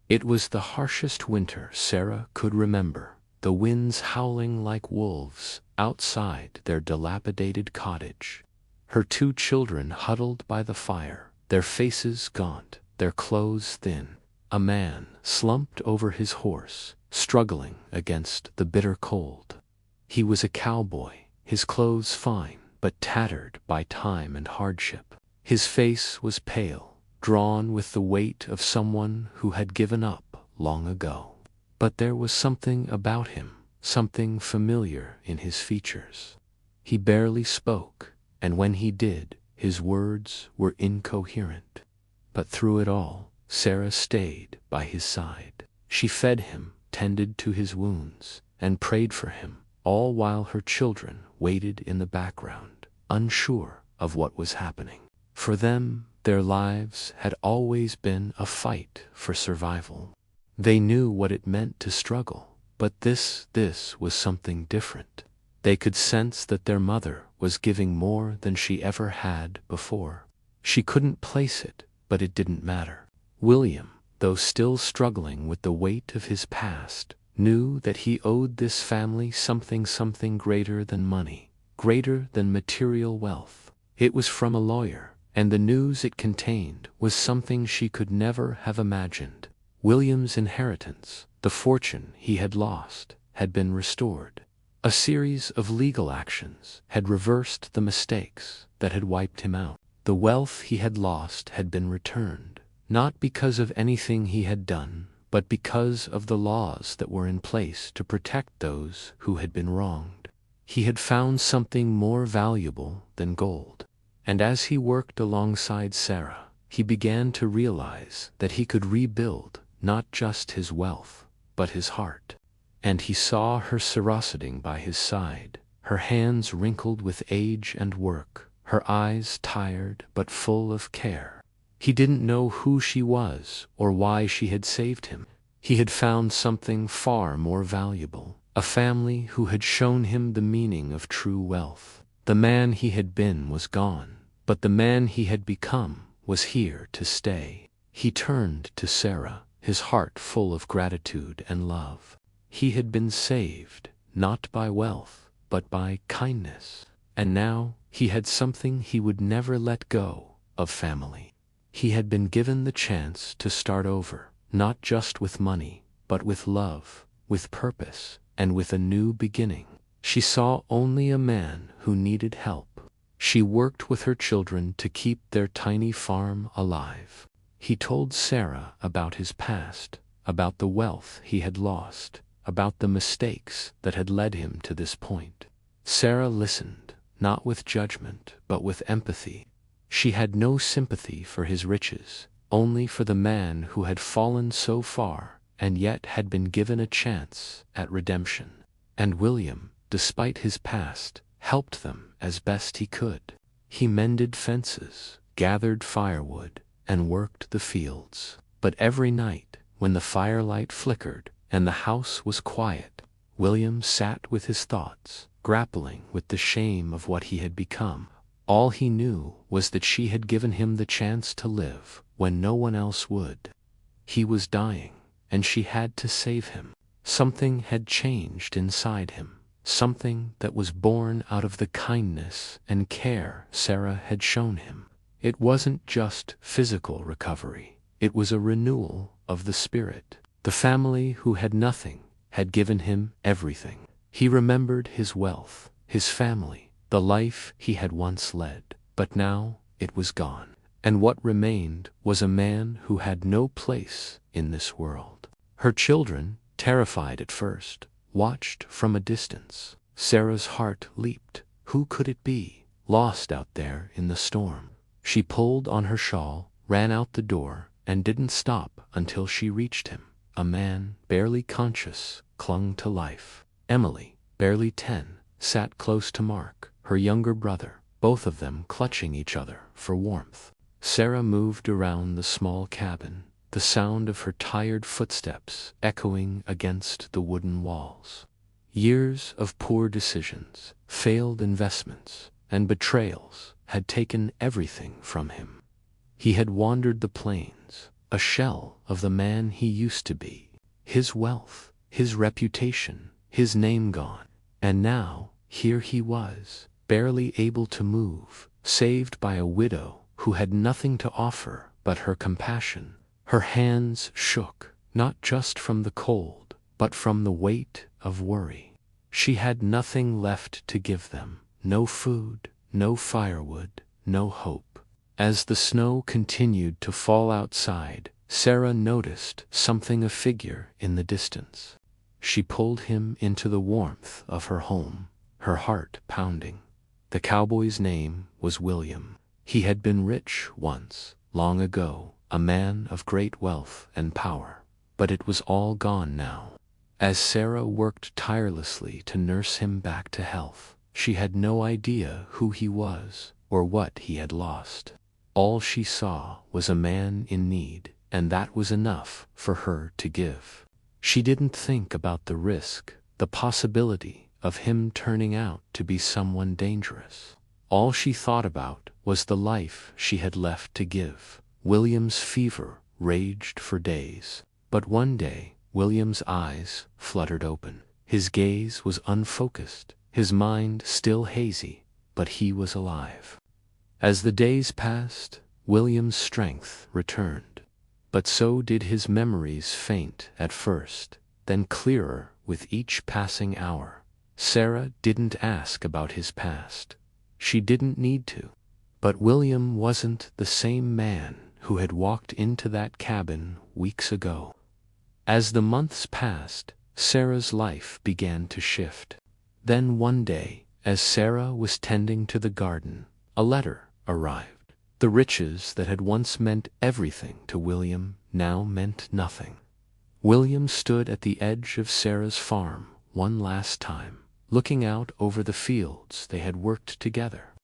It was the harshest winter Sarah could remember, the winds howling like wolves outside their dilapidated cottage. Her 2 children huddled by the fire, their faces gaunt, their clothes thin. A man slumped over his horse, struggling against the bitter cold. He was a cowboy, his clothes fine, but tattered by time and hardship. His face was pale, drawn with the weight of someone who had given up long ago. But there was something about him, something familiar in his features. He barely spoke, and when he did, his words were incoherent. But through it all, Sarah stayed by his side. She fed him, tended to his wounds, and prayed for him, all while her children waited in the background, unsure of what was happening. For them, their lives had always been a fight for survival. They knew what it meant to struggle, but this was something different. They could sense that their mother was giving more than she ever had before. She couldn't place it, but it didn't matter. William, though still struggling with the weight of his past, knew that he owed this family something greater than money, greater than material wealth. It was from a lawyer, and the news it contained was something she could never have imagined. William's inheritance, the fortune he had lost, had been restored. A series of legal actions had reversed the mistakes that had wiped him out. The wealth he had lost had been returned, not because of anything he had done, but because of the laws that were in place to protect those who had been wronged. He had found something more valuable than gold. And as he worked alongside Sarah, he began to realize that he could rebuild not just his wealth, but his heart. And he saw her sitting by his side, her hands wrinkled with age and work, her eyes tired but full of care. He didn't know who she was or why she had saved him. He had found something far more valuable, a family who had shown him the meaning of true wealth. The man he had been was gone, but the man he had become was here to stay. He turned to Sarah, his heart full of gratitude and love. He had been saved, not by wealth, but by kindness. And now he had something he would never let go of: family. He had been given the chance to start over, not just with money, but with love, with purpose, and with a new beginning. She saw only a man who needed help. She worked with her children to keep their tiny farm alive. He told Sarah about his past, about the wealth he had lost, about the mistakes that had led him to this point. Sarah listened, not with judgment, but with empathy. She had no sympathy for his riches, only for the man who had fallen so far and yet had been given a chance at redemption. And William, despite his past, helped them as best he could. He mended fences, gathered firewood, and worked the fields. But every night, when the firelight flickered and the house was quiet, William sat with his thoughts, grappling with the shame of what he had become. All he knew was that she had given him the chance to live when no one else would. He was dying, and she had to save him. Something had changed inside him, something that was born out of the kindness and care Sarah had shown him. It wasn't just physical recovery, it was a renewal of the spirit. The family who had nothing had given him everything. He remembered his wealth, his family, the life he had once led, but now it was gone. And what remained was a man who had no place in this world. Her children, terrified at first, watched from a distance. Sarah's heart leaped. Who could it be, lost out there in the storm? She pulled on her shawl, ran out the door, and didn't stop until she reached him. A man, barely conscious, clung to life. Emily, barely 10, sat close to Mark, her younger brother, both of them clutching each other for warmth. Sarah moved around the small cabin, the sound of her tired footsteps echoing against the wooden walls. Years of poor decisions, failed investments, and betrayals had taken everything from him. He had wandered the plains, a shell of the man he used to be. His wealth, his reputation, his name gone. And now, here he was, barely able to move, saved by a widow who had nothing to offer but her compassion. Her hands shook, not just from the cold, but from the weight of worry. She had nothing left to give them, no food, no firewood, no hope. As the snow continued to fall outside, Sarah noticed something, a figure in the distance. She pulled him into the warmth of her home, her heart pounding. The cowboy's name was William. He had been rich once, long ago, a man of great wealth and power. But it was all gone now. As Sarah worked tirelessly to nurse him back to health, she had no idea who he was or what he had lost. All she saw was a man in need, and that was enough for her to give. She didn't think about the risk, the possibility of him turning out to be someone dangerous. All she thought about was the life she had left to give. William's fever raged for days. But one day, William's eyes fluttered open. His gaze was unfocused, his mind still hazy, but he was alive. As the days passed, William's strength returned. But so did his memories, faint at first, then clearer with each passing hour. Sarah didn't ask about his past. She didn't need to. But William wasn't the same man who had walked into that cabin weeks ago. As the months passed, Sarah's life began to shift. Then one day, as Sarah was tending to the garden, a letter arrived. The riches that had once meant everything to William now meant nothing. William stood at the edge of Sarah's farm one last time, looking out over the fields they had worked together.